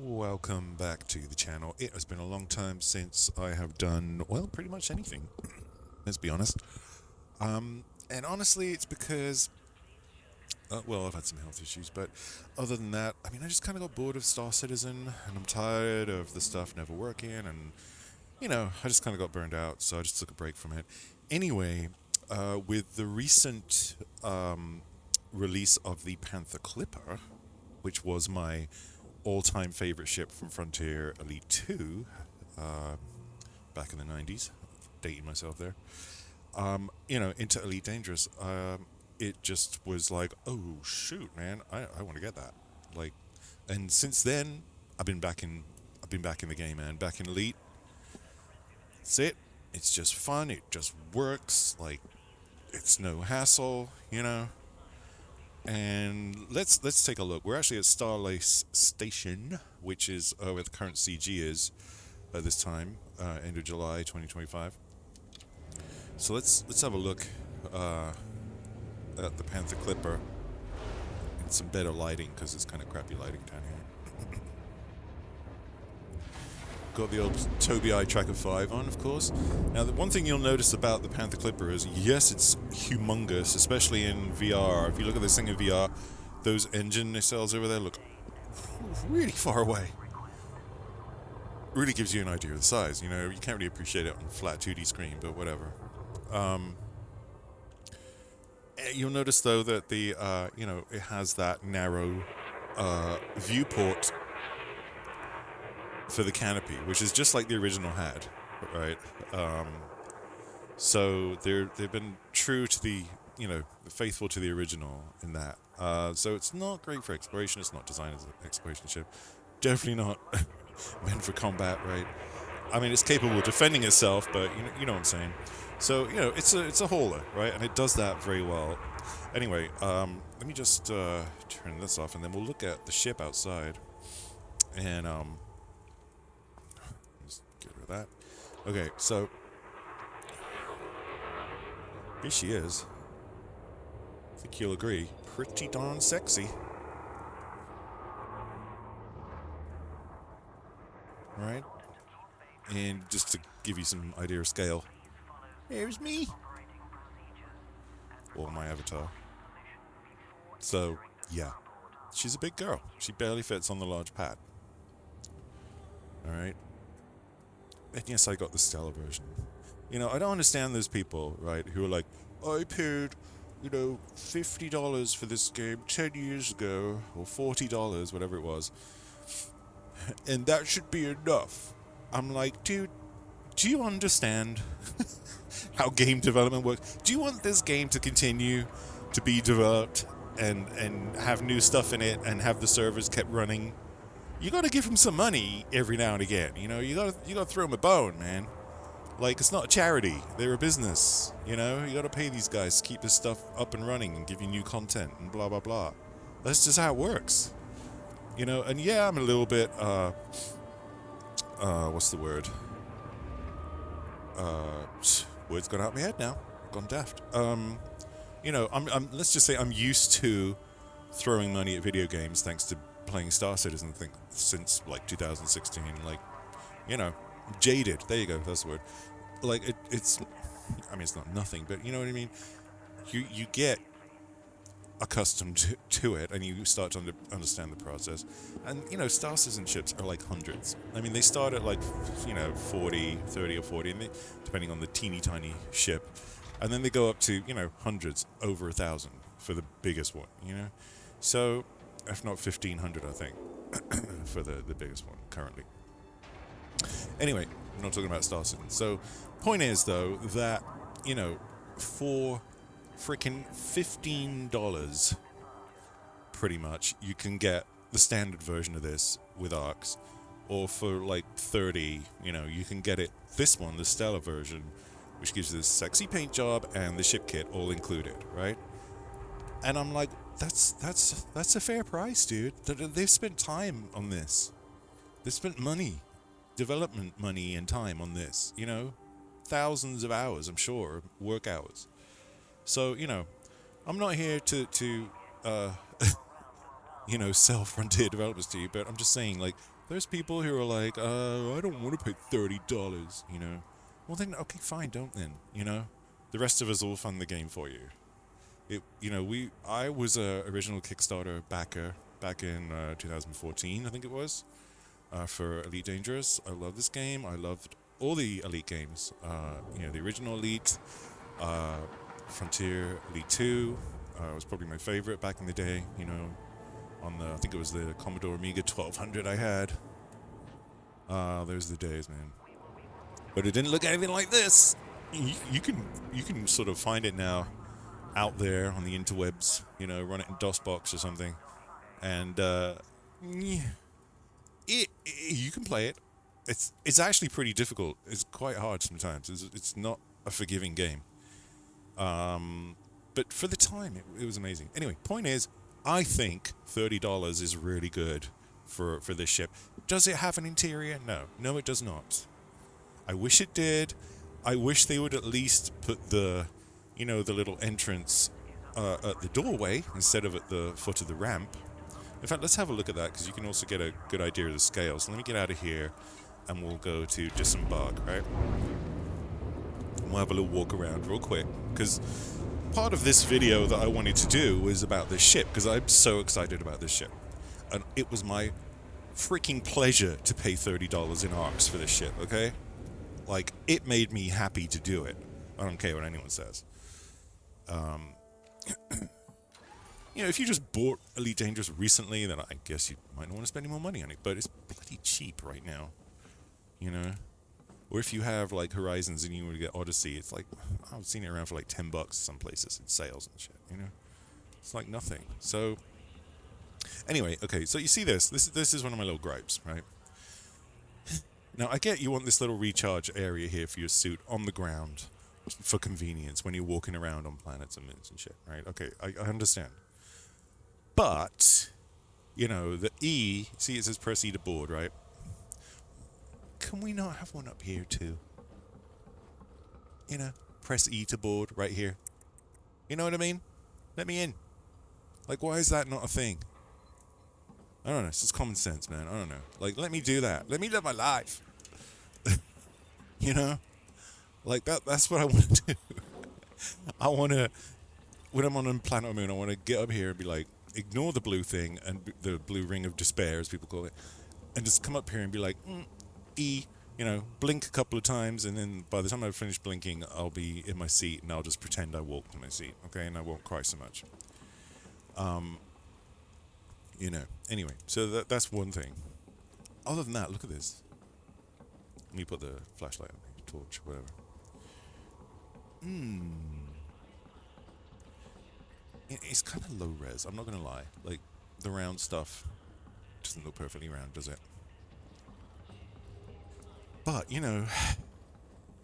Welcome back to the channel. It has been a long time since I have done, well, pretty much anything. Let's be honest. And honestly, it's because, well, I've had some health issues, but other than that, I mean, I just kind of got bored of Star Citizen, and I'm tired of the stuff never working, and, I just kind of got burned out, so I just took a break from it. Anyway, with the recent release of the Panther Clipper, which was my all-time favorite ship from Frontier Elite 2 back in the 90s, dating myself there, into Elite Dangerous, it just was like, oh shoot, man, I want to get that. Like, and since then, I've been back in the game, man. Back in Elite. That's it. It's just fun. It just works. Like, it's no hassle, And let's take a look. We're actually at Starlace Station, which is where the current CG is at this time, end of July 2025. So let's have a look at the Panther Clipper and some better lighting, because it's kind of crappy lighting down here. Got the old Tobii Eye Tracker 5 on, of course. Now, the one thing you'll notice about the Panther Clipper is, yes, it's humongous, especially in VR. If you look at this thing in VR, those engine nacelles over there look really far away. Really gives you an idea of the size. You can't really appreciate it on a flat 2D screen, but whatever. You'll notice, though, that the it has that narrow viewport for the canopy, which is just like the original had, right? So they've been true to the faithful to the original in that. So it's not great for exploration. It's not designed as an exploration ship. Definitely not meant for combat, right? I mean, it's capable of defending itself, but you know what I'm saying. So it's a hauler, right? And it does that very well. Anyway, let me just turn this off, and then we'll look at the ship outside, and get rid of that. Okay, so here she is. I think you'll agree. Pretty darn sexy. Right? And just to give you some idea of scale, here's me. Or my avatar. So, yeah. She's a big girl. She barely fits on the large pad. Alright? And yes, I got the Stellar version. I don't understand those people, right, who are like, I paid, $50 for this game 10 years ago, or $40, whatever it was, and that should be enough. I'm like, dude, do you understand how game development works? Do you want this game to continue to be developed and have new stuff in it and have the servers kept running? You gotta give them some money every now and again. You gotta throw them a bone, man. Like, it's not a charity. They're a business. You gotta pay these guys to keep this stuff up and running and give you new content and blah, blah, blah. That's just how it works. And yeah, I'm a little bit, what's the word? Word's gone out of my head now. Gone daft. Let's just say I'm used to throwing money at video games thanks to playing Star Citizen since like 2016. Like, jaded. There you go. That's the word. Like, it's not nothing, but you know what I mean. You get accustomed to it, and you start to understand the process. And Star Citizen ships are like hundreds. I mean, they start at like 30 or 40, and depending on the teeny tiny ship, and then they go up to hundreds, over 1,000 for the biggest one. So if not 1,500, I think, for the biggest one currently. Anyway, I'm not talking about Star Citizen. So, point is, though, that, for freaking $15, pretty much, you can get the standard version of this with ARCs. Or for, like, 30, you can get this one, the Stellar version, which gives you this sexy paint job and the ship kit all included, right? And I'm like, that's a fair price, dude. They've spent time on this. They've spent money, development money and time on this, thousands of hours, I'm sure, work hours. So, I'm not here to sell Frontier developers to you, but I'm just saying, like, There's people who are like, I don't want to pay $30, you know. Well then, okay, fine, don't then, you know. The rest of us will fund the game for you. I was a original Kickstarter backer back in 2014, I think it was, for Elite Dangerous. I love this game. I loved all the Elite games. The original Elite, Frontier Elite 2 was probably my favorite back in the day. You know, I think it was the Commodore Amiga 1200 I had. Those are the days, man. But it didn't look anything like this. You can sort of find it now out there on the interwebs, you know, run it in DOSBox or something, and you can play it. It's actually pretty difficult. It's quite hard sometimes. It's not a forgiving game. But for the time, it was amazing. Anyway, point is, I think $30 is really good for this ship. Does it have an interior? No, it does not. I wish it did. I wish they would at least put the little entrance at the doorway instead of at the foot of the ramp. In fact, let's have a look at that, because you can also get a good idea of the scale. So let me get out of here, and we'll go to disembark, right? And we'll have a little walk around real quick, because part of this video that I wanted to do was about this ship, because I'm so excited about this ship. And it was my freaking pleasure to pay $30 in ARX for this ship, okay? Like, it made me happy to do it. I don't care what anyone says. If you just bought Elite Dangerous recently, then I guess you might not want to spend any more money on it, but it's bloody cheap right now, you know? Or if you have, like, Horizons and you want to get Odyssey, it's like, I've seen it around for like $10 some places in sales and shit, you know? It's like nothing. So, anyway, okay, so you see this is one of my little gripes, right? Now, I get you want this little recharge area here for your suit on the ground for convenience when you're walking around on planets and moons and shit, right? Okay, I understand. But, the E, see it says press E to board, right? Can we not have one up here too? Press E to board right here. You know what I mean? Let me in. Like, why is that not a thing? I don't know, it's just common sense, man. I don't know. Like, let me do that. Let me live my life. Like, that's what I want to do. I want to, when I'm on a planet or moon, I want to get up here and be like, ignore the blue thing and the blue ring of despair, as people call it, and just come up here and be like, E, blink a couple of times, and then by the time I finish blinking, I'll be in my seat, and I'll just pretend I walked in my seat, okay, and I won't cry so much. Anyway, so that's one thing. Other than that, look at this. Let me put the flashlight on the torch, whatever. It's kind of low res, I'm not going to lie. Like, the round stuff doesn't look perfectly round, does it? But,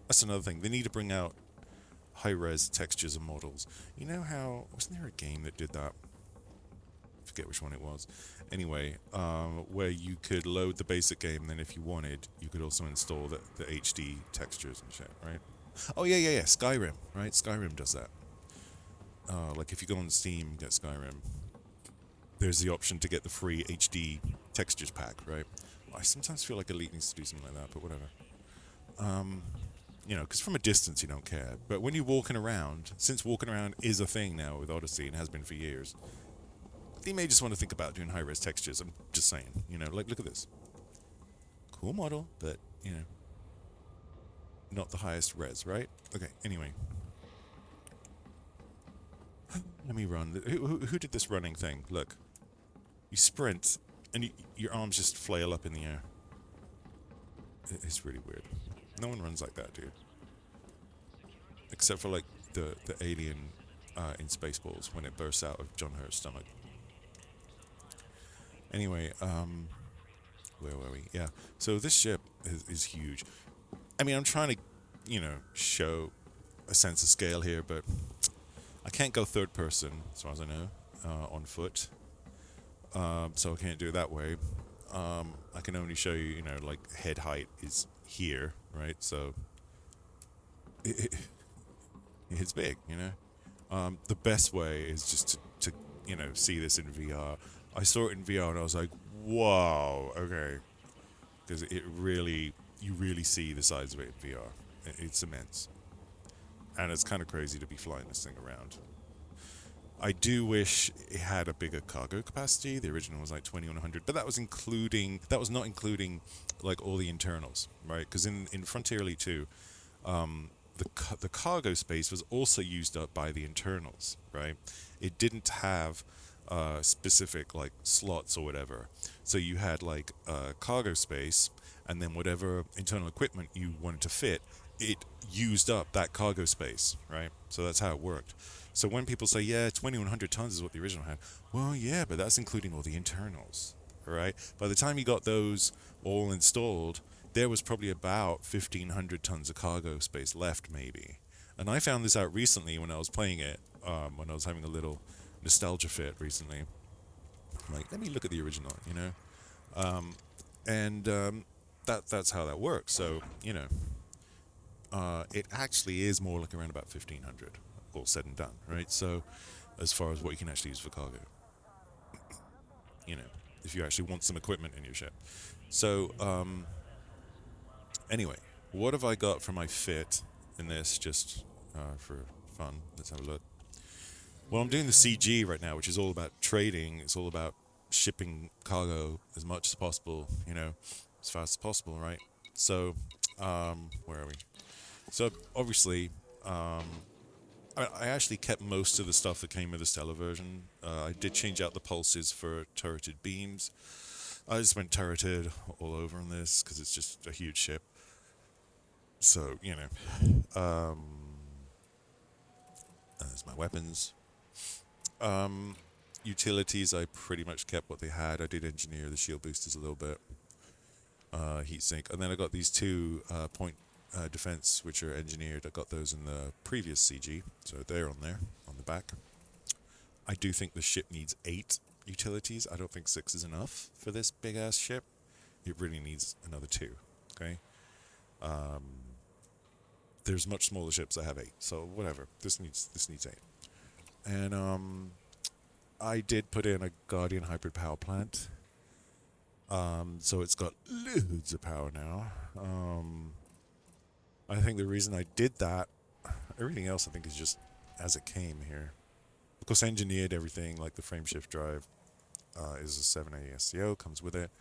that's another thing. They need to bring out high-res textures and models. You know how... Wasn't there a game that did that? I forget which one it was. Anyway, where you could load the basic game, and then if you wanted, you could also install the HD textures and shit, right? Oh, yeah. Skyrim, right? Skyrim does that. Like, if you go on Steam and get Skyrim, there's the option to get the free HD textures pack, right? I sometimes feel like Elite needs to do something like that, but whatever. Because from a distance you don't care. But when you're walking around, since walking around is a thing now with Odyssey and has been for years, they may just want to think about doing high-res textures. I'm just saying, like, look at this. Cool model, but, not the highest res, right? Okay, anyway. Let me run. Who did this running thing? Look. You sprint, and your arms just flail up in the air. It's really weird. No one runs like that, dude. Except for, like, the alien in Spaceballs when it bursts out of John Hurt's stomach. Anyway, where were we? Yeah. So this ship is huge. I mean, I'm trying to, show a sense of scale here, but I can't go third person, as far as I know, on foot. So I can't do it that way. I can only show you, like, head height is here, right? So it's big, The best way is just to see this in VR. I saw it in VR and I was like, whoa, okay. because it really, you really see the size of it in VR. It's immense, and it's kind of crazy to be flying this thing around. I do wish it had a bigger cargo capacity. The original was like 2100, but that was not including like all the internals, right? Because in Frontier Elite 2, the cargo space was also used up by the internals, right? It didn't have specific like slots or whatever, so you had like cargo space, and then whatever internal equipment you wanted to fit, it used up that cargo space, right? So that's how it worked. So when people say, yeah, 2100 tons is what the original had, well, yeah, but that's including all the internals, right? By the time you got those all installed, there was probably about 1500 tons of cargo space left, maybe. And I found this out recently when I was playing it, when I was having a little nostalgia fit recently. I'm like, let me look at the original, you know? That's how that works. So, you know, it actually is more like around about 1500, all said and done, right? So, as far as what you can actually use for cargo, you know, if you actually want some equipment in your ship. So, anyway, what have I got for my fit in this, just for fun? Let's have a look. Well, I'm doing the CG right now, which is all about trading. It's all about shipping cargo as much as possible, you know, as fast as possible, right? So, where are we? So, obviously, I actually kept most of the stuff that came with the Stellar version. I did change out the pulses for turreted beams. I just went turreted all over on this because it's just a huge ship. So, you know, there's my weapons. Utilities, I pretty much kept what they had. I did engineer the shield boosters a little bit. Heatsink. And then I got these two point defense, which are engineered. I got those in the previous CG, so they're on there, on the back. I do think the ship needs 8 utilities. I don't think 6 is enough for this big-ass ship. It really needs another 2, okay? There's much smaller ships that have 8, so whatever. This needs 8. And I did put in a Guardian hybrid power plant. So it's got loads of power now. I think the reason I did that, everything else I think is just as it came here. Of course, I engineered everything, like the Frameshift drive is a 7A SCO, comes with it.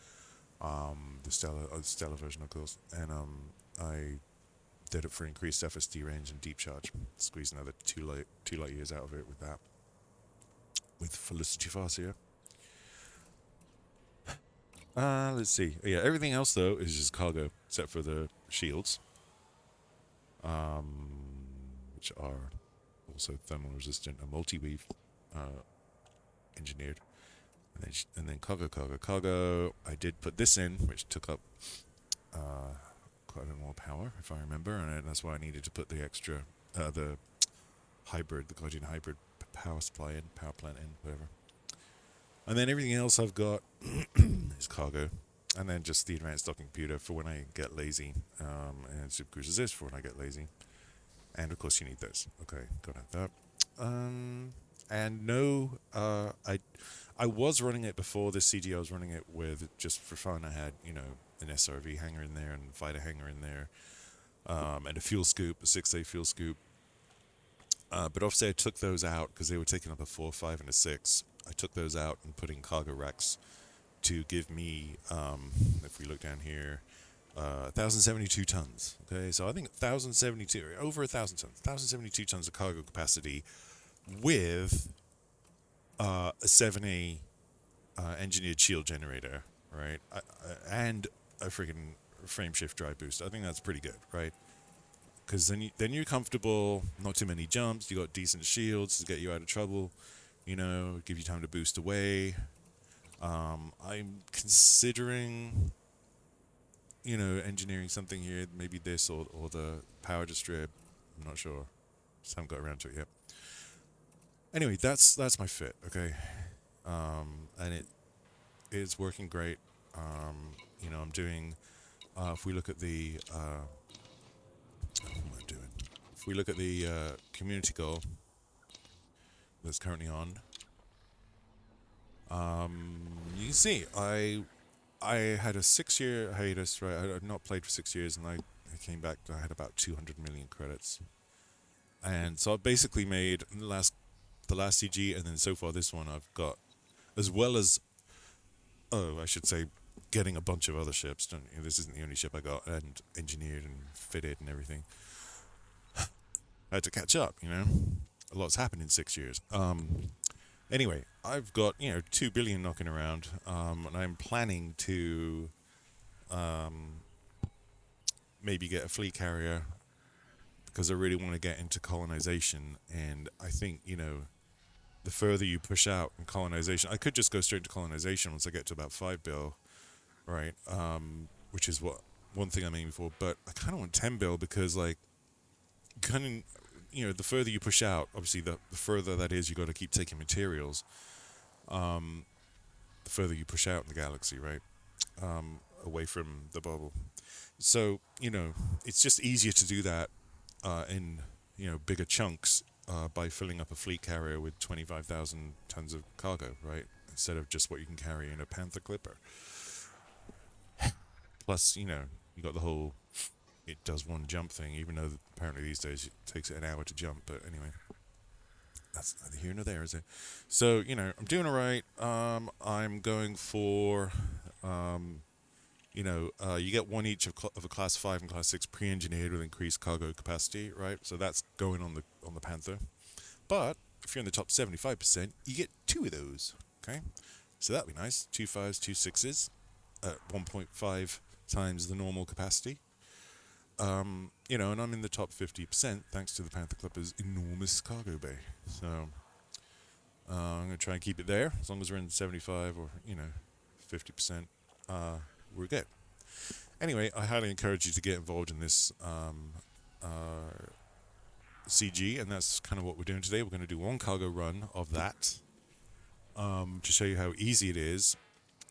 The Stellar version, of course. And I did it for increased FSD range and deep charge. Squeeze another 2 light years out of it with that. With Felicity Farsia. Let's see. Yeah, everything else though is just cargo, except for the shields, which are also thermal resistant and multi-weave engineered. And then cargo. I did put this in, which took up quite a bit more power, if I remember, and that's why I needed to put the extra, the Guardian hybrid power plant in, whatever. And then everything else I've got is cargo. And then just the advanced docking computer for when I get lazy. And Super Cruiser this for when I get lazy. And of course you need those. Okay, gotta have that. And no, I was running it before this CG. I was running it with, just for fun, I had, you know, an SRV hanger in there and a fighter hanger in there. And a fuel scoop, a 6A fuel scoop. But obviously I took those out because they were taking up a 4, 5, and a 6. I took those out and put in cargo racks to give me, if we look down here, 1,072 tons. Okay, so I think 1,072, over 1,000 tons, 1,072 tons of cargo capacity with a 7A engineered shield generator, right? And a freaking Frameshift drive boost. I think that's pretty good, right? Because then you're comfortable, not too many jumps, you got decent shields to get you out of trouble, you know, give you time to boost away. I'm considering, you know, engineering something here, maybe this or the power distrib. I'm not sure, just haven't got around to it yet. Anyway, that's my fit, okay? And it is working great. You know, I'm doing, if we look at the, what am I doing? If we look at the community goal that's currently on, you can see I I had a 6-year hiatus, right? I had not played for 6 years, and I came back. I had about 200 million credits, and so I basically made the last CG, and then so far this one I've got, as well as, oh, I should say, getting a bunch of other ships. This isn't the only ship I got and engineered and fitted and everything. I had to catch up, A lot's happened in 6 years. Anyway, I've got 2 billion knocking around, and I'm planning to maybe get a fleet carrier because I really want to get into colonization. And I think the further you push out in colonization, I could just go straight to colonization once I get to about 5 bill, right? Which is what one thing I'm aiming for. But I kind of want 10 bill because the further you push out, obviously the further that is, you got to keep taking materials. The further you push out in the galaxy, right? Away from the bubble. So, it's just easier to do that in, bigger chunks by filling up a fleet carrier with 25,000 tons of cargo, right? Instead of just what you can carry in a Panther Clipper. Plus, you got the whole it does one jump thing, even though apparently these days it takes it an hour to jump. But anyway, that's neither here nor there, is it? So, I'm doing all right. I'm going for, you get one each of a class 5 and class 6 pre-engineered with increased cargo capacity, right? So that's going on the Panther. But if you're in the top 75%, you get 2 of those, okay? So that'd be nice. 2 5s, 2 6s at 1.5 times the normal capacity. And I'm in the top 50% thanks to the Panther Clipper's enormous cargo bay. So I'm going to try and keep it there. As long as we're in 75 or, 50%, we're good. Anyway, I highly encourage you to get involved in this CG, and that's kind of what we're doing today. We're going to do one cargo run of that to show you how easy it is.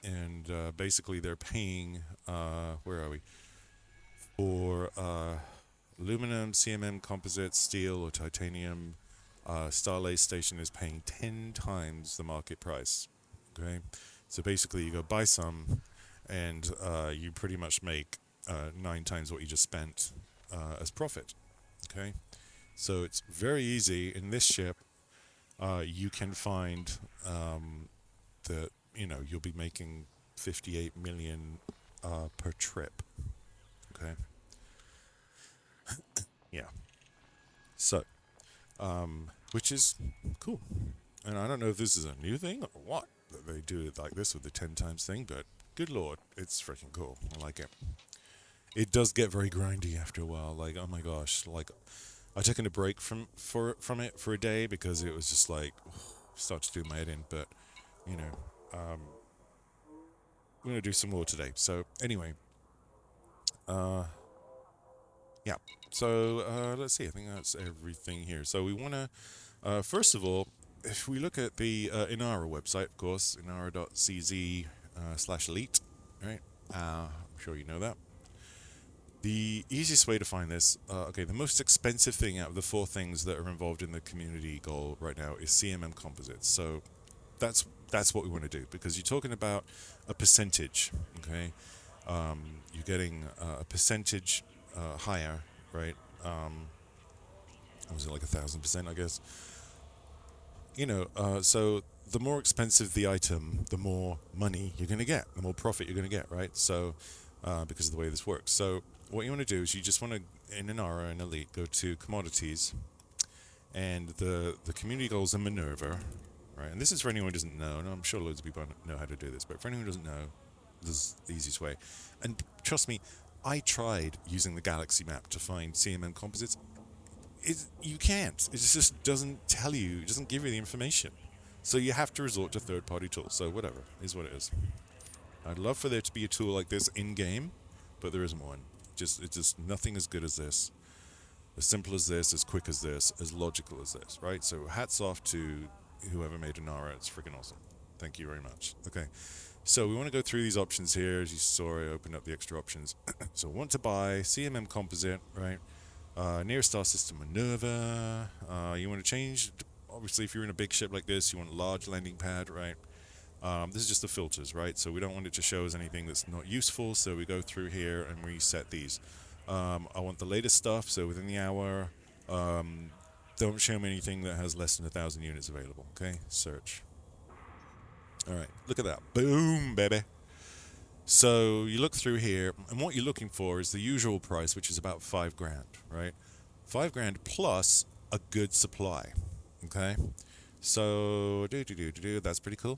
And basically they're paying, where are we? For aluminum, CMM, composite, steel, or titanium, Starlay Station is paying 10 times the market price. Okay, so basically you go buy some, and you pretty much make 9 times what you just spent as profit. Okay, so it's very easy. In this ship, you can find that you'll be making 58 million per trip. Okay. Yeah. So, which is cool. And I don't know if this is a new thing or what, that they do it like this with the 10 times thing, but good lord, it's freaking cool. I like it. It does get very grindy after a while. Like, oh my gosh, like I took a break from it for a day because it was just like start to do my head in. But I'm gonna do some more today. So anyway. Yeah, so let's see, I think that's everything here. So we want to, first of all, if we look at the Inara website, of course, inara.cz /elite, right? I'm sure you know that. The easiest way to find this, okay, the most expensive thing out of the 4 things that are involved in the community goal right now is CMM composites. So that's what we want to do, because you're talking about a percentage, okay? You're getting a percentage higher, right? Was it like 1,000%, I guess? So the more expensive the item, the more money you're going to get, the more profit you're going to get, right? So because of the way this works. So what you want to do is you just want to, in Inara and Elite, go to commodities, and the community goals are Minerva, right? And this is for anyone who doesn't know, and I'm sure loads of people know how to do this, but for anyone who doesn't know, this is the easiest way. And trust me, I tried using the Galaxy map to find CMM composites. You can't. It just doesn't tell you. It doesn't give you the information. So you have to resort to third-party tools. So whatever, is what it is. I'd love for there to be a tool like this in-game, but there isn't one. It's just nothing as good as this. As simple as this, as quick as this, as logical as this, right? So hats off to whoever made Inara. It's freaking awesome. Thank you very much. Okay. So we want to go through these options here. As you saw, I opened up the extra options. So want to buy CMM composite, right? Near star system Minerva. You want to change, obviously, if you're in a big ship like this, you want a large landing pad, right? This is just the filters, right? So we don't want it to show us anything that's not useful, so we go through here and reset these. I want the latest stuff, so within the hour. Don't show me anything that has less than 1,000 units available, okay? Search. Alright, look at that. Boom, baby. So you look through here, and what you're looking for is the usual price, which is about $5 grand, right? $5 grand plus a good supply, okay? So, that's pretty cool.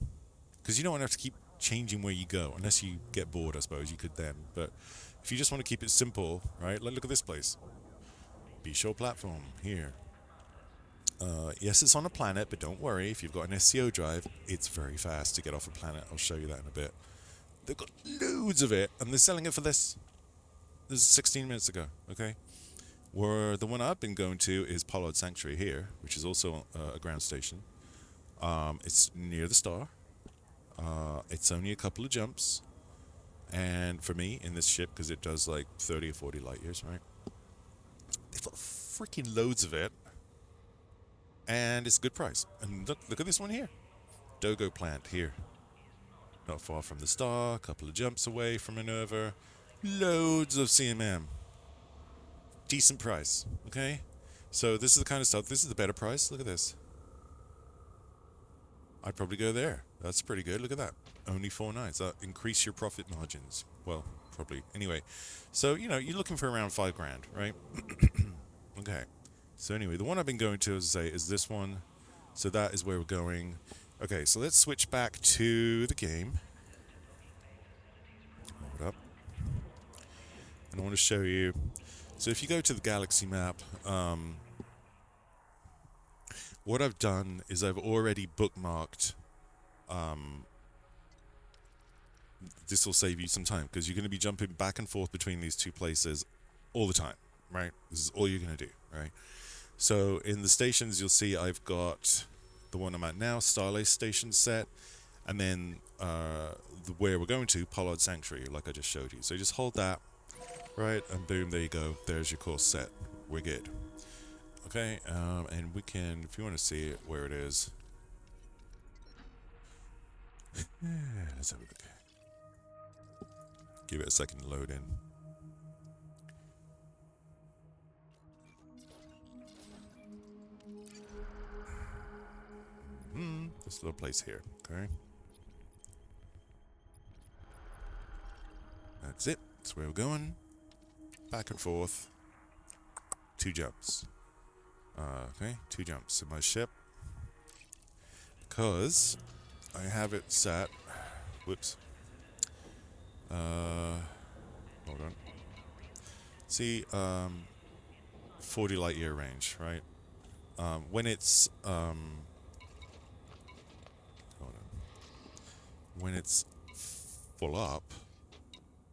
Because you don't want to have to keep changing where you go, unless you get bored, I suppose. You could then. But if you just want to keep it simple, right? Look at this place. Be Sure platform, here. Yes, it's on a planet, but don't worry. If you've got an SCO drive, it's very fast to get off a planet. I'll show you that in a bit. They've got loads of it, and they're selling it for this. This is 16 minutes ago, okay? Where the one I've been going to is Pollard Sanctuary here, which is also a ground station. It's near the star. It's only a couple of jumps. And for me, in this ship, because it does like 30 or 40 light years, right? They've got freaking loads of it. And it's a good price. And look at this one here. Dogo plant here. Not far from the star, a couple of jumps away from Minerva. Loads of CMM. Decent price, okay? So this is the kind of stuff, this is the better price. Look at this. I'd probably go there. That's pretty good. Look at that. Only 4 nights. Increase your profit margins. Well, probably. Anyway, so, you know, you're looking for around $5 grand, right? Okay. So anyway, the one I've been going to, as I say, is this one. So that is where we're going. Okay, so let's switch back to the game. Hold up. And I want to show you. So if you go to the galaxy map, what I've done is I've already bookmarked. This will save you some time because you're going to be jumping back and forth between these two places all the time, right? This is all you're going to do, right? So in the stations, you'll see I've got the one I'm at now, Starlace Station set, and then where we're going to, Pollard Sanctuary, like I just showed you. So you just hold that, right, and boom, there you go. There's your course set. We're good. Okay, and we can, if you want to see it, where it is. Let's have a look. Give it a second to load in. This little place here, okay? That's it. That's where we're going. Back and forth. 2 jumps. Okay, 2 jumps in my ship. Because I have it set. Whoops. Hold on. See, 40 light year range, right? When it's when it's full up,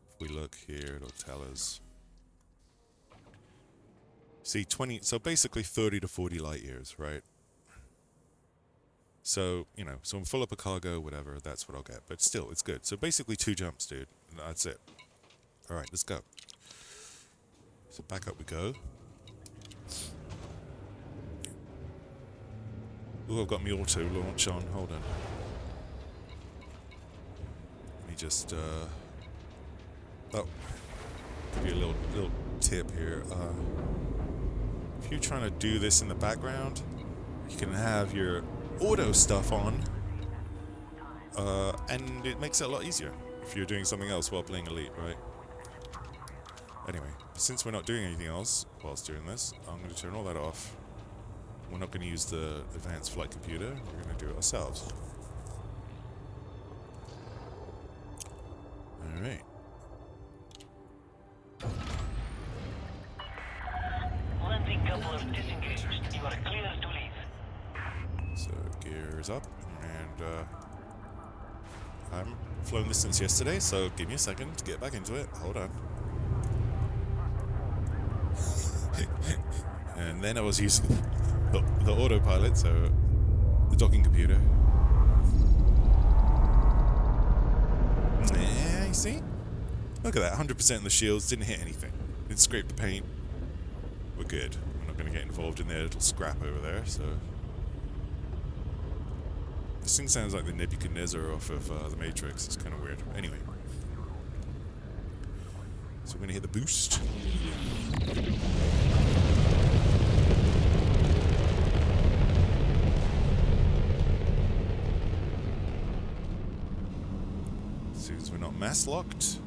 if we look here, it'll tell us. See, 20, so basically 30 to 40 light years, right? So, you know, so I'm full up a cargo, whatever, that's what I'll get. But still, it's good. So basically 2 jumps, dude. That's it. Alright, let's go. So back up we go. Ooh, I've got my auto launch on. Hold on. Let me just, oh. Give you a little tip here. If you're trying to do this in the background, you can have your auto stuff on, and it makes it a lot easier if you're doing something else while playing Elite, right? Anyway, since we're not doing anything else whilst doing this, I'm going to turn all that off. We're not going to use the advanced flight computer, we're going to do it ourselves. Alright. Landing couple of disengaged. You are clear to leave. So gears up, and I haven't flown this since yesterday, so give me a second to get back into it. Hold on. And then I was using the autopilot, so the docking computer. Yeah, you see? Look at that, 100% in the shields, didn't hit anything. Didn't scrape the paint. We're good. We're not going to get involved in their little scrap over there, so... This thing sounds like the Nebuchadnezzar off of The Matrix. It's kind of weird. Anyway. So we're going to hit the boost. As soon as we're not mass locked.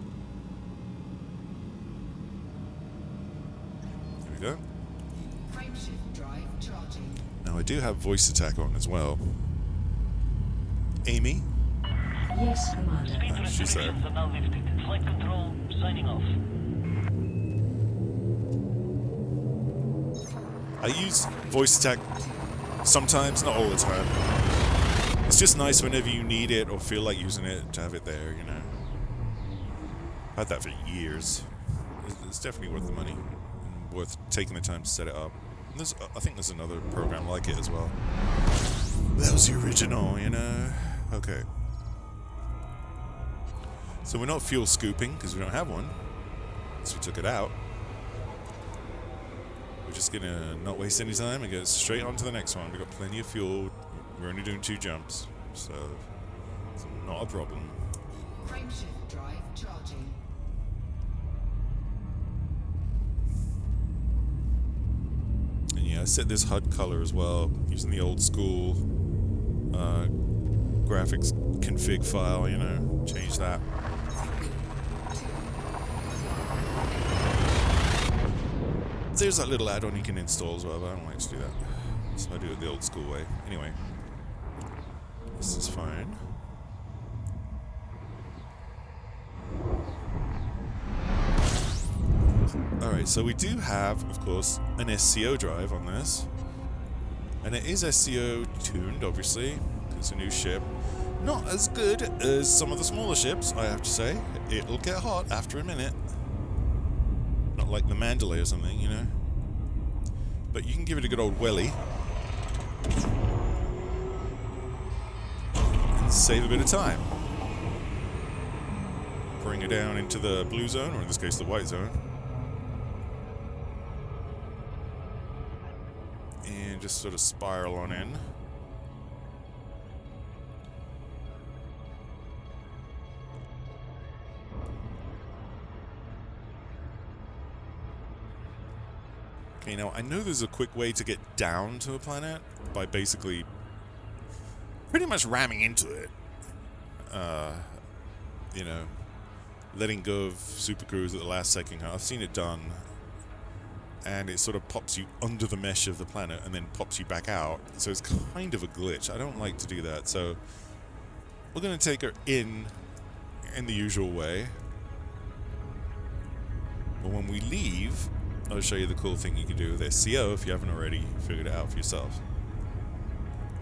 There we go. Frameshift drive charging. Now I do have voice attack on as well. Amy? Yes, Commander. Speed she's there. restrictions are now lifted. Flight control signing off. I use voice attack sometimes, not all the time. It's just nice whenever you need it or feel like using it to have it there, you know. I've had that for years. It's definitely worth the money and worth taking the time to set it up. And I think there's another program like it as well. That was the original, you know. Okay. So we're not fuel scooping because we don't have one. So we took it out. We're just gonna not waste any time and go straight on to the next one. We've got plenty of fuel. We're only doing 2 jumps, so it's not a problem. Frameshift drive charging. And yeah, I set this HUD color as well using the old school graphics config file, you know, change that. There's that little add-on you can install as well, but I don't like to do that. So I do it the old school way. Anyway, this is fine. Alright, so we do have, of course, an SCO drive on this. And it is SCO tuned, obviously. It's a new ship. Not as good as some of the smaller ships, I have to say. It'll get hot after a minute. Not like the Mandalay or something, you know. But you can give it a good old welly. And save a bit of time. Bring it down into the blue zone, or in this case the white zone. And just sort of spiral on in. Okay, now I know there's a quick way to get down to a planet by basically pretty much ramming into it. You know, letting go of supercruise at the last second. I've seen it done. And it sort of pops you under the mesh of the planet and then pops you back out. So it's kind of a glitch. I don't like to do that. So we're going to take her in the usual way. But when we leave, I'll show you the cool thing you can do with SCO if you haven't already figured it out for yourself.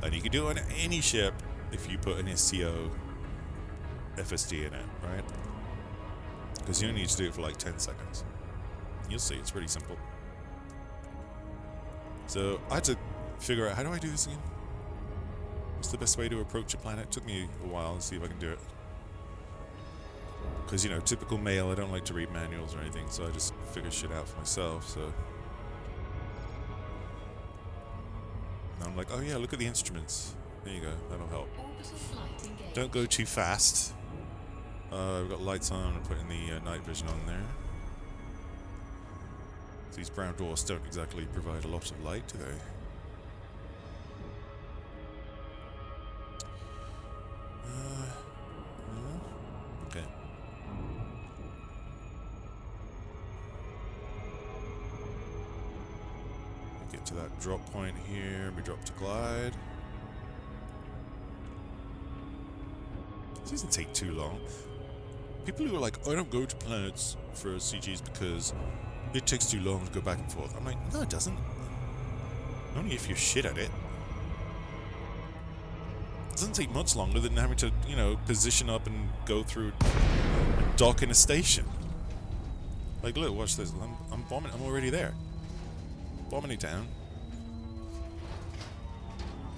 And you can do it on any ship if you put an SCO FSD in it, right? Because you only need to do it for like 10 seconds. You'll see, it's pretty simple. So I had to figure out, how do I do this again? What's the best way to approach a planet? It took me a while to see if I can do it. Because, you know, typical male, I don't like to read manuals or anything, so I just figure shit out for myself, so. And I'm like, oh yeah, look at the instruments. There you go, that'll help. Don't go too fast. We've got lights on, I'm putting the night vision on there. These brown dwarfs don't exactly provide a lot of light, do they? Okay. We get to that drop point here, we drop to glide. This doesn't take too long. People who are like, I don't go to planets for CGs because it takes too long to go back and forth. I'm like, no, it doesn't. Only if you're shit at it. It doesn't take much longer than having to, you know, position up and go through and dock in a station. Like, look, watch this. I'm bombing. I'm already there. Bombing it down.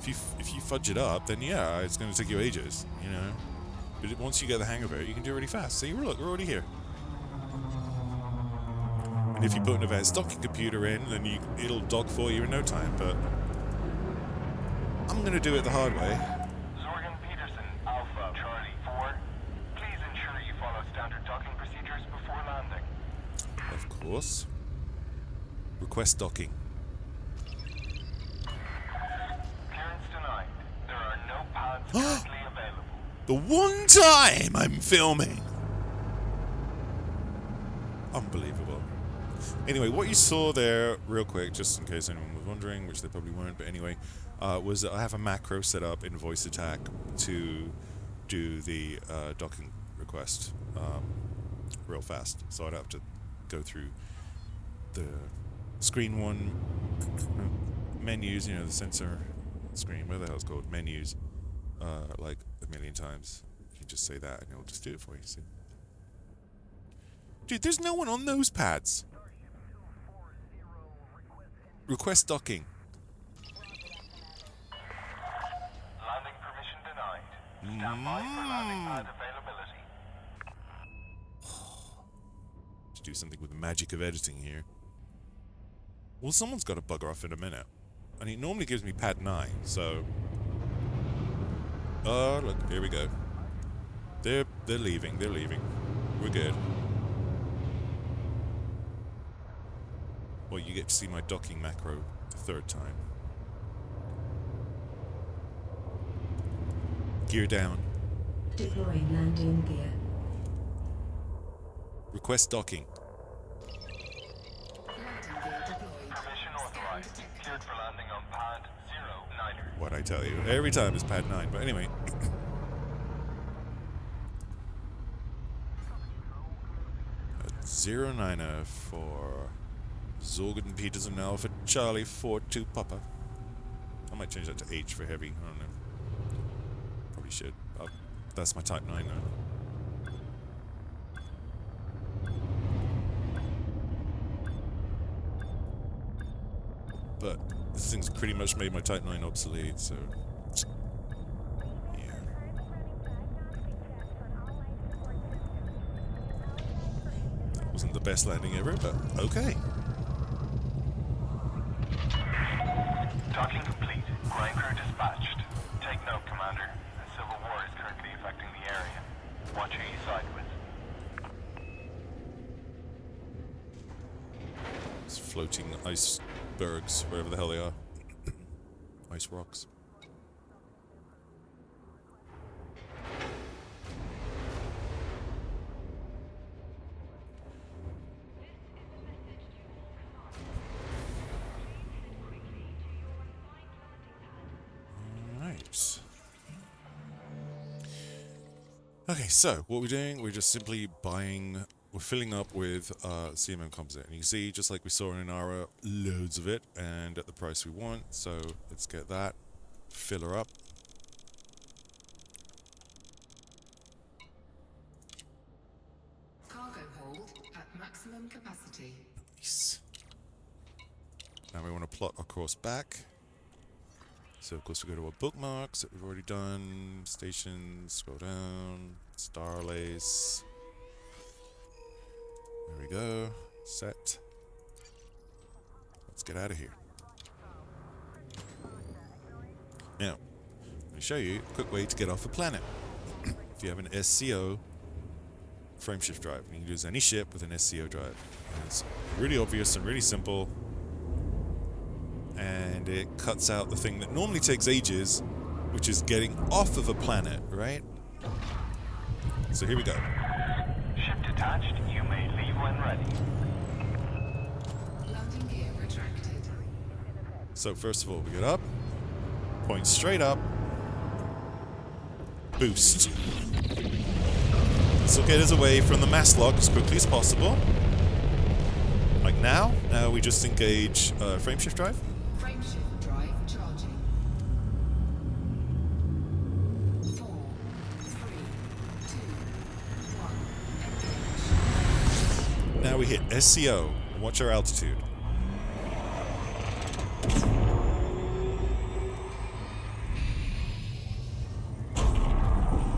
If you fudge it up, then yeah, it's going to take you ages, you know. But once you get the hang of it, you can do it really fast. See, look, we're already here. And if you put an advanced docking computer in, then it'll dock for you in no time, but I'm going to do it the hard way. Zorgan course. Request docking. Clearance denied. There are no pads currently available. The one time I'm filming! Unbelievable. Anyway, what you saw there, real quick, just in case anyone was wondering, which they probably weren't, but anyway, was that I have a macro set up in Voice Attack to do the docking request real fast. So I'd have to go through the screen one menus, you know, the sensor screen, whatever the hell it's called, menus, like a million times. You can just say that and it'll just do it for you. See? Dude, there's no one on those pads. Request docking. Landing permission denied. Stand by for landing pad availability. To do something with the magic of editing here. Well, someone's got to bugger off in a minute. And it normally gives me pad 9, so... Oh, look, here we go. They're leaving, they're leaving. We're good. Well, you get to see my docking macro the third time. Gear down. Deploying landing gear. Request docking. Landing gear deployed. Permission authorized. Cleared for landing on pad 09er. What I tell you, every time it's pad 9, but anyway. At 09er for Zorgan Peterson Alpha Charlie 42 Papa. I might change that to H for heavy, I don't know. Probably should. That's my type 9 now. But this thing's pretty much made my type 9 obsolete, so... yeah. That wasn't the best landing ever, but okay. Docking complete. Ground crew dispatched. Take note, Commander. A civil war is currently affecting the area. Watch who you side with. It's floating icebergs, wherever the hell they are. Ice rocks. Alright. Okay, so what we're doing, we're just simply buying, we're filling up with CMM composite. And you can see, just like we saw in Inara, loads of it, and at the price we want. So let's get that, fill her up. Cargo hold at maximum capacity. Nice. Now we want to plot our course back. So of course we go to our bookmarks that we've already done, stations, scroll down, star lace. There we go, set. Let's get out of here. Now, let me show you a quick way to get off the planet. If you have an SCO frameshift drive, you can use any ship with an SCO drive. And it's really obvious and really simple. And it cuts out the thing that normally takes ages, which is getting off of a planet, right? So here we go. Ship detached. You may leave when ready. Landing gear retracted. So first of all, we get up, point straight up, boost. This will get us away from the mass lock as quickly as possible. Like now. Now we just engage frameshift drive. Frameshift drive charging. 4, 3, 2, 1. Engage. Now we hit SCO. Watch our altitude.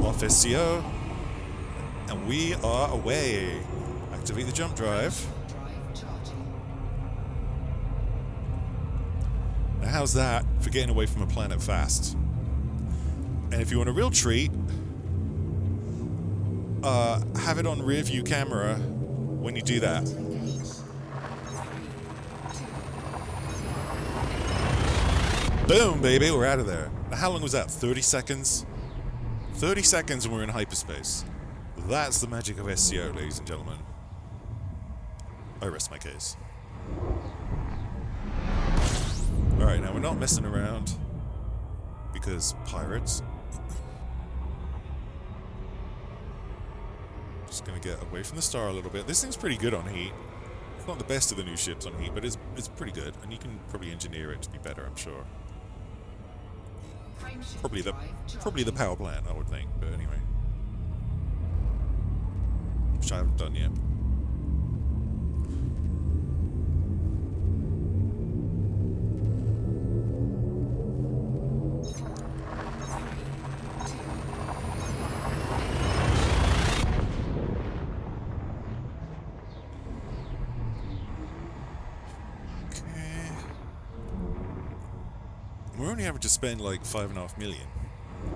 Off SCO. And we are away. Activate the jump drive. Drive charging. Now how's that for getting away from a planet fast? And if you want a real treat, have it on rear view camera when you do that. Boom, baby, we're out of there. Now, how long was that? 30 seconds? 30 seconds and we're in hyperspace. That's the magic of SCO, ladies and gentlemen. I rest my case. Alright, now we're not messing around. Because pirates. Just gonna get away from the star a little bit. This thing's pretty good on heat. It's not the best of the new ships on heat, but it's pretty good. And you can probably engineer it to be better, I'm sure. Frameshift Probably the drive power plant, I would think. But anyway. Which I haven't done yet. We're only having to spend like 5.5 million.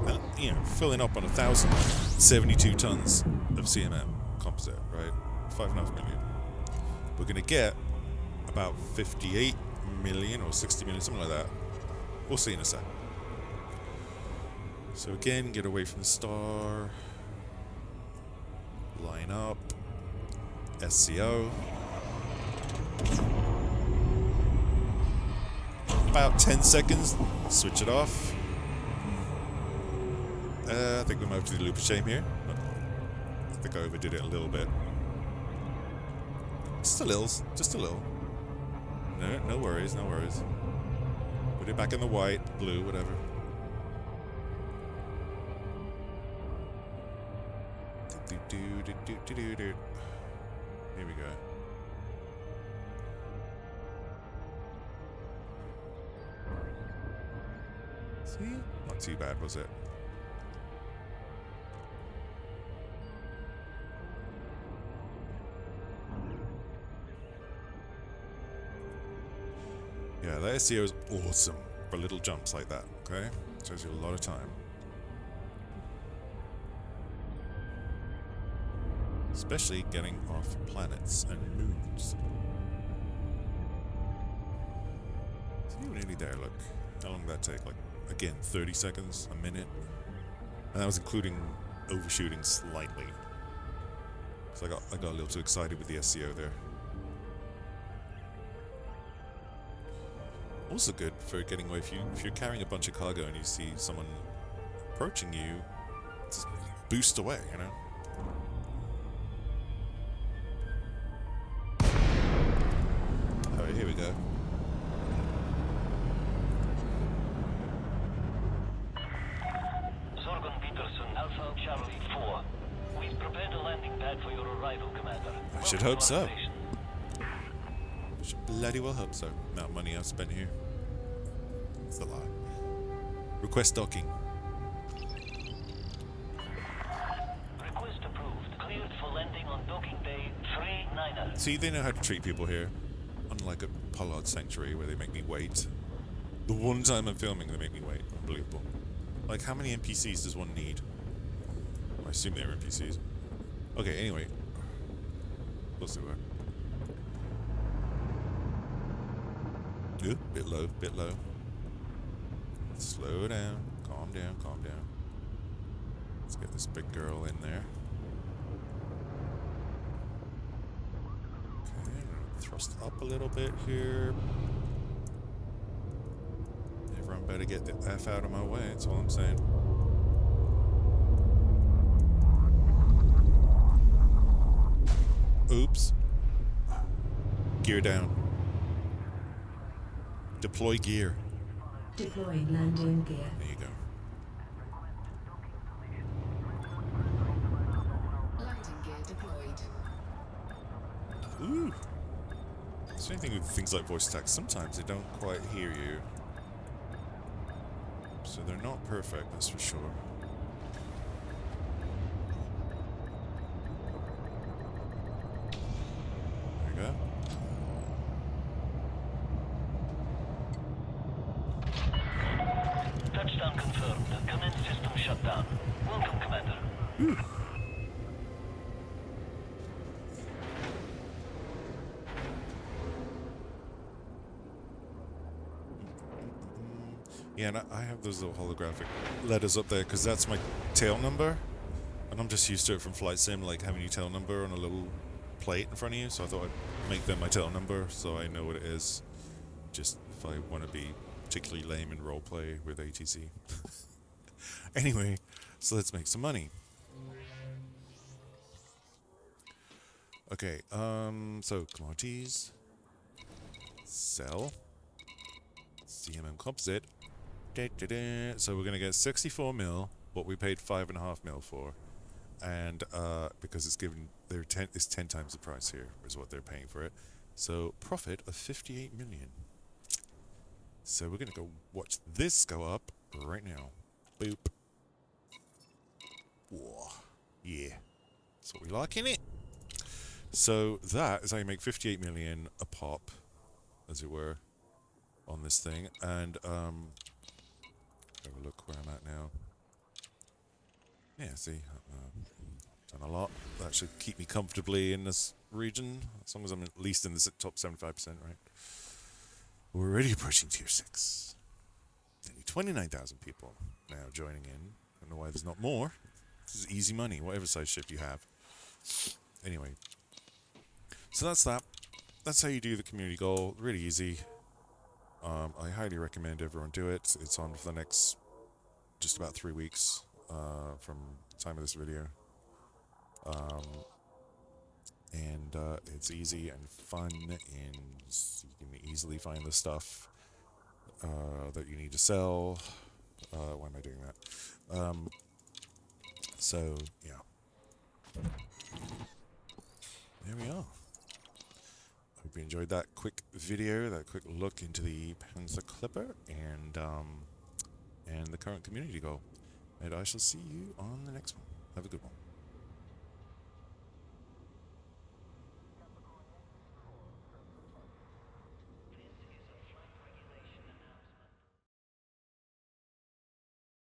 And, you know, filling up on 1,072 tons of CMM composite, right? 5.5 million. We're gonna get about 58 million or 60 million, something like that. We'll see in a sec. So again, get away from the star. Line up. SCO. About 10 seconds. Switch it off. I think we might have to do the loop of shame here. I think I overdid it a little bit. Just a little. Just a little. No worries, no worries. Put it back in the white, blue, whatever. Here we go. See? Not too bad, was it? Yeah, that SEO is awesome for little jumps like that, okay? Saves you a lot of time. Especially getting off planets and moons. So you're nearly there, look. How long did that take? Like, again, 30 seconds, a minute? And that was including overshooting slightly. So I got a little too excited with the SCO there. Also good for getting away if you're carrying a bunch of cargo and you see someone approaching you, just boost away, you know? Alright, here we go. Alpha Charlie 4. We've prepared a landing pad for your arrival, Commander. I should hope so. I should bloody well hope so. Amount of money I've spent here. It's a lot. Request docking. Request approved. Cleared for landing on docking bay 39er. See, they know how to treat people here. Unlike a Pollard Sanctuary where they make me wait. The one time I'm filming, they make me wait. Unbelievable. Like, how many NPCs does one need? I assume they're NPCs. Okay, anyway. Let's do it. Ooh, bit low, bit low. Slow down. Calm down, calm down. Let's get this big girl in there. Okay, thrust up a little bit here. Everyone better get the F out of my way, that's all I'm saying. Oops. Gear down. Deploy gear. Deploying landing gear. There you go. Landing gear deployed. Ooh. Same thing with things like voice text. Sometimes they don't quite hear you. So they're not perfect, that's for sure. There you go. Touchdown confirmed. Command system shut down. Welcome, Commander. Yeah, and I have those little holographic letters up there because that's my tail number. And I'm just used to it from Flight Sim, like having your tail number on a little plate in front of you. So I thought I'd make them my tail number so I know what it is. Just if I want to be particularly lame in roleplay with ATC. Anyway, so let's make some money. Okay, so commodities. Sell. CMM composite. Da-da-da. So we're going to get 64 mil, what we paid 5.5 mil for. And because it's given, it's 10 times the price here, is what they're paying for it. So profit of 58 million. So we're going to go watch this go up right now. Boop. Whoa. Yeah. That's what we like, innit? So that is how you make 58 million a pop, as it were, on this thing. And have a look where I'm at now. Yeah, see, done a lot. That should keep me comfortably in this region, as long as I'm at least in the top 75%, right? We're already approaching tier 6. Nearly 29,000 people now joining in. I don't know why there's not more. This is easy money, whatever size ship you have. Anyway, so that's that. That's how you do the community goal. Really easy. I highly recommend everyone do it. It's on for the next just about 3 weeks from the time of this video. And it's easy and fun, and you can easily find the stuff that you need to sell. Why am I doing that? So, yeah. There we are. Hope you enjoyed that quick video, that quick look into the Panther Clipper and the current community goal. And I shall see you on the next one. Have a good one.